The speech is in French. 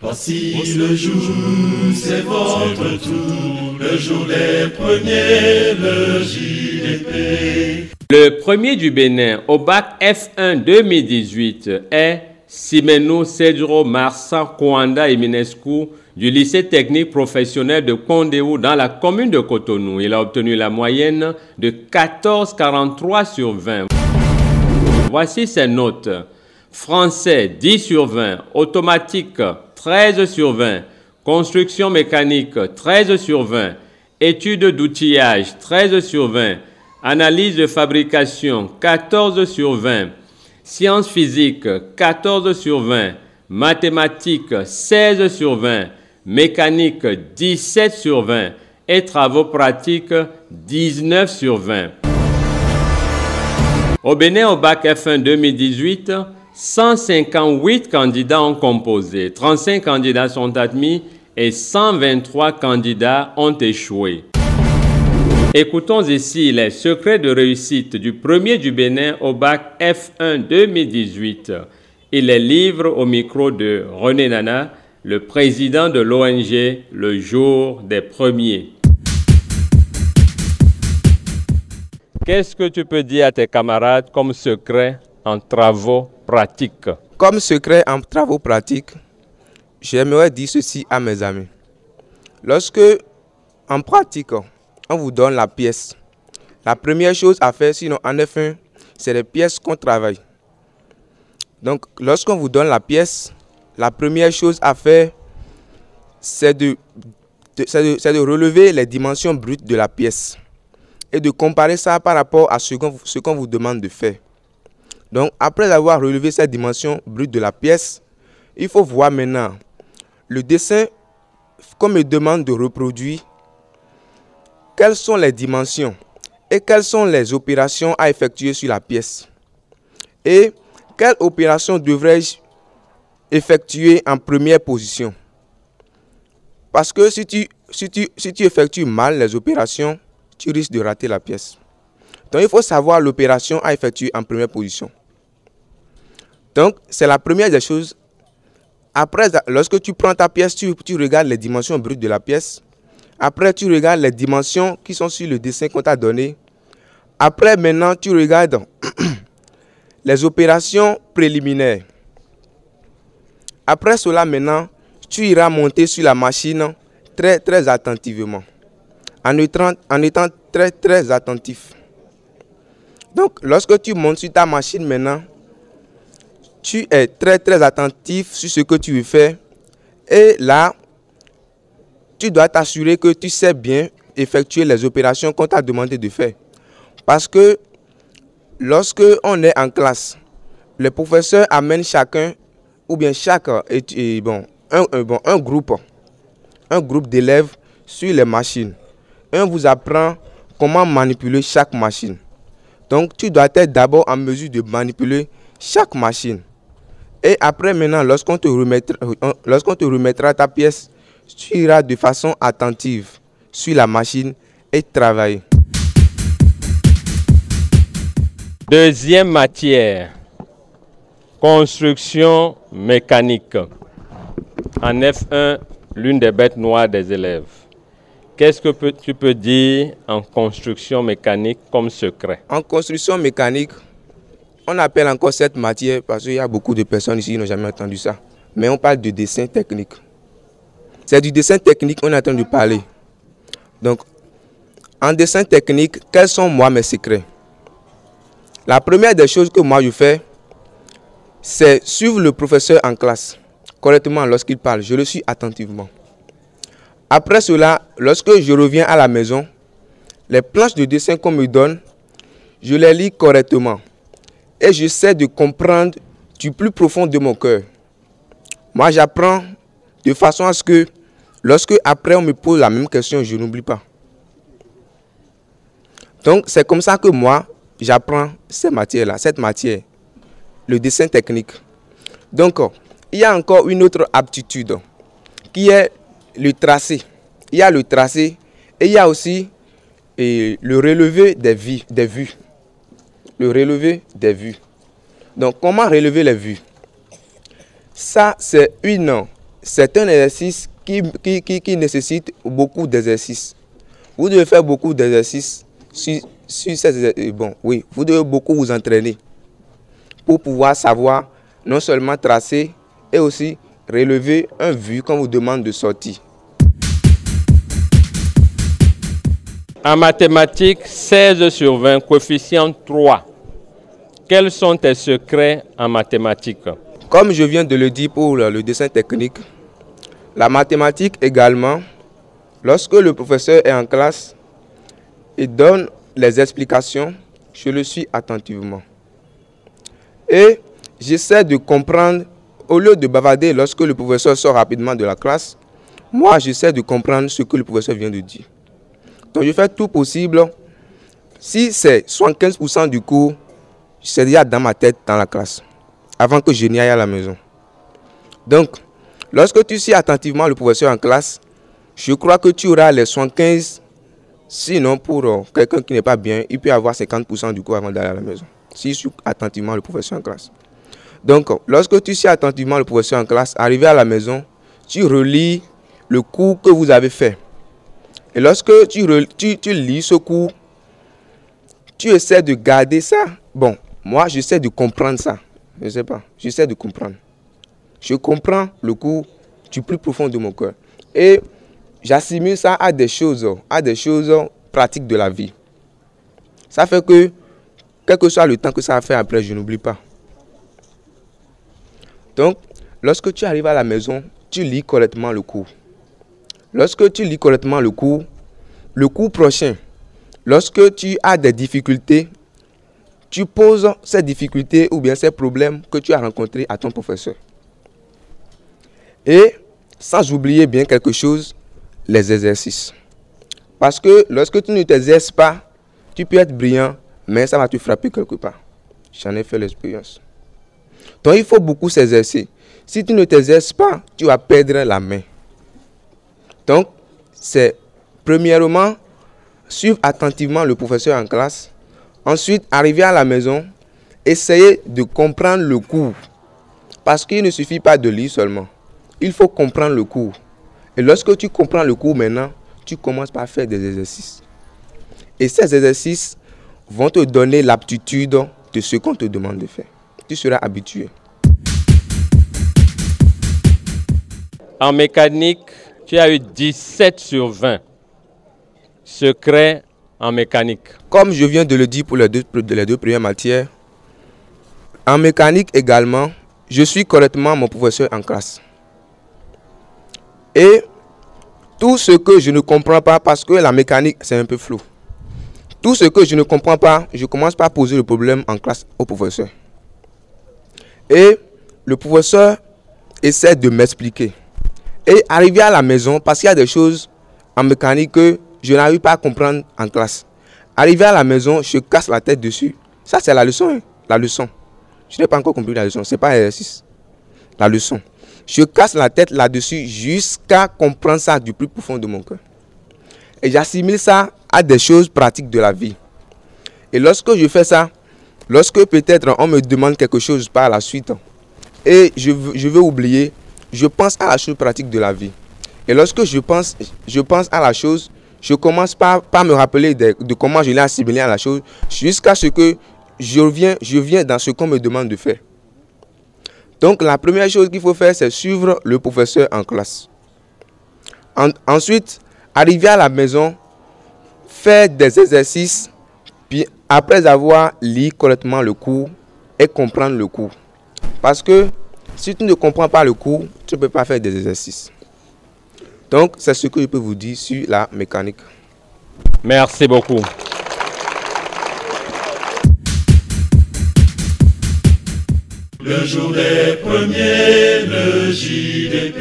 Voici le jour, c'est votre tour, le jour des premiers, le JDP. Le premier du Bénin au bac F1 2018 est Simeno Cedro Marsan Kouanda Eminescu du lycée technique professionnel de Kondéou dans la commune de Cotonou. Il a obtenu la moyenne de 14,43 sur 20. Voici ses notes. Français 10 sur 20, automatique 13 sur 20, construction mécanique 13 sur 20, études d'outillage 13 sur 20, analyse de fabrication 14 sur 20, sciences physiques 14 sur 20, mathématiques 16 sur 20, mécanique 17 sur 20 et travaux pratiques 19 sur 20. Au Bénin, au bac F1 2018, 158 candidats ont composé, 35 candidats sont admis et 123 candidats ont échoué. Écoutons ici les secrets de réussite du premier du Bénin au bac F1 2018. Il les livre au micro de René Nana, le président de l'ONG Le Jour des Premiers. Qu'est-ce que tu peux dire à tes camarades comme secret en travaux pratiques? Comme secret en travaux pratiques, j'aimerais dire ceci à mes amis. Lorsque, en pratique, on vous donne la pièce, la première chose à faire, sinon en F1, c'est les pièces qu'on travaille. Donc, lorsqu'on vous donne la pièce, la première chose à faire, c'est de relever les dimensions brutes de la pièce et de comparer ça par rapport à ce qu'on vous demande de faire. Donc, après avoir relevé cette dimension brute de la pièce, il faut voir maintenant le dessin qu'on me demande de reproduire, quelles sont les dimensions et quelles sont les opérations à effectuer sur la pièce. Et quelle opération devrais-je effectuer en première position? Parce que si tu effectues mal les opérations, tu risques de rater la pièce. Donc, il faut savoir l'opération à effectuer en première position. Donc, c'est la première des choses. Après, lorsque tu prends ta pièce, tu regardes les dimensions brutes de la pièce. Après, tu regardes les dimensions qui sont sur le dessin qu'on t'a donné. Après, maintenant, tu regardes les opérations préliminaires. Après cela, maintenant, tu iras monter sur la machine très, très attentivement. En étant très, très attentif. Donc, lorsque tu montes sur ta machine maintenant, tu es très, très attentif sur ce que tu veux faire. Et là, tu dois t'assurer que tu sais bien effectuer les opérations qu'on t'a demandé de faire. Parce que lorsque on est en classe, le professeur amène chacun, ou bien un groupe d'élèves sur les machines. Et on vous apprend comment manipuler chaque machine. Donc, tu dois être d'abord en mesure de manipuler chaque machine. Et après, maintenant, lorsqu'on te remettra ta pièce, tu iras de façon attentive sur la machine et travailler. Deuxième matière, construction mécanique. En F1, l'une des bêtes noires des élèves. Qu'est-ce que tu peux dire en construction mécanique comme secret? En construction mécanique, on appelle encore cette matière, parce qu'il y a beaucoup de personnes ici qui n'ont jamais entendu ça, mais on parle de dessin technique. C'est du dessin technique qu'on est en train de parler. Donc, en dessin technique, quels sont moi mes secrets? La première des choses que moi je fais, c'est suivre le professeur en classe, correctement lorsqu'il parle, je le suis attentivement. Après cela, lorsque je reviens à la maison, les planches de dessin qu'on me donne, je les lis correctement. Et j'essaie de comprendre du plus profond de mon cœur. Moi, j'apprends de façon à ce que, lorsque après on me pose la même question, je n'oublie pas. Donc, c'est comme ça que moi, j'apprends cette matière, le dessin technique. Donc, il y a encore une autre aptitude qui est le tracé. Il y a le tracé et il y a aussi le relevé des vues. Le relevé des vues. Donc, comment relever les vues? Ça, c'est c'est un exercice qui nécessite beaucoup d'exercices. Vous devez faire beaucoup d'exercices sur ces vous devez beaucoup vous entraîner pour pouvoir savoir non seulement tracer et aussi relever un vu quand vous demande de sortir. En mathématiques, 16 sur 20, coefficient 3. Quels sont tes secrets en mathématiques? Comme je viens de le dire pour le dessin technique, la mathématique également, lorsque le professeur est en classe et donne les explications, je le suis attentivement. Et j'essaie de comprendre, au lieu de bavarder lorsque le professeur sort rapidement de la classe, moi j'essaie de comprendre ce que le professeur vient de dire. Donc je fais tout possible. Si c'est 75% du cours, c'est déjà dans ma tête dans la classe, avant que je n'y aille à la maison. Donc, lorsque tu suis attentivement le professeur en classe, je crois que tu auras les 75. Sinon, pour quelqu'un qui n'est pas bien, il peut avoir 50% du cours avant d'aller à la maison. Si je suis attentivement le professeur en classe. Donc, lorsque tu suis attentivement le professeur en classe, arrivé à la maison, tu relis le cours que vous avez fait. Et lorsque tu lis ce cours, tu essaies de garder ça. Bon, moi, j'essaie de comprendre ça. Je ne sais pas, j'essaie de comprendre. Je comprends le cours du plus profond de mon cœur. Et j'assimile ça à des choses pratiques de la vie. Ça fait que, quel que soit le temps que ça a fait après, je n'oublie pas. Donc, lorsque tu arrives à la maison, tu lis correctement le cours. Lorsque tu lis correctement le cours prochain, lorsque tu as des difficultés, tu poses ces difficultés ou bien ces problèmes que tu as rencontrés à ton professeur. Et, sans oublier bien quelque chose, les exercices. Parce que lorsque tu ne t'exerces pas, tu peux être brillant, mais ça va te frapper quelque part. J'en ai fait l'expérience. Donc il faut beaucoup s'exercer. Si tu ne t'exerces pas, tu vas perdre la main. Donc, c'est premièrement, suivre attentivement le professeur en classe. Ensuite, arriver à la maison, essayer de comprendre le cours. Parce qu'il ne suffit pas de lire seulement. Il faut comprendre le cours. Et lorsque tu comprends le cours maintenant, tu commences par faire des exercices. Et ces exercices vont te donner l'aptitude de ce qu'on te demande de faire. Tu seras habitué. En mécanique, tu as eu 17 sur 20. Secret en mécanique. Comme je viens de le dire pour les deux premières matières, en mécanique également, je suis correctement mon professeur en classe. Et tout ce que je ne comprends pas, parce que la mécanique, c'est un peu flou. Tout ce que je ne comprends pas, je commence par poser le problème en classe au professeur. Et le professeur essaie de m'expliquer. Et arrivé à la maison, parce qu'il y a des choses en mécanique que je n'arrive pas à comprendre en classe. Arrivé à la maison, je casse la tête dessus. Ça, c'est la leçon. Hein? La leçon. Je n'ai pas encore compris la leçon. Ce n'est pas un exercice. La leçon. Je casse la tête là-dessus jusqu'à comprendre ça du plus profond de mon cœur. Et j'assimile ça à des choses pratiques de la vie. Et lorsque je fais ça, lorsque peut-être on me demande quelque chose par la suite, et je veux oublier, je pense à la chose pratique de la vie. Et lorsque je pense à la chose, je commence par me rappeler de comment je l'ai assimilé à la chose, jusqu'à ce que je viens dans ce qu'on me demande de faire. Donc la première chose qu'il faut faire, c'est suivre le professeur en classe. Ensuite, arriver à la maison, faire des exercices, puis après avoir lu correctement le cours et comprendre le cours. Parce que si tu ne comprends pas le cours, tu ne peux pas faire des exercices. Donc, c'est ce que je peux vous dire sur la mécanique. Merci beaucoup. Le jour des premiers, le JDP.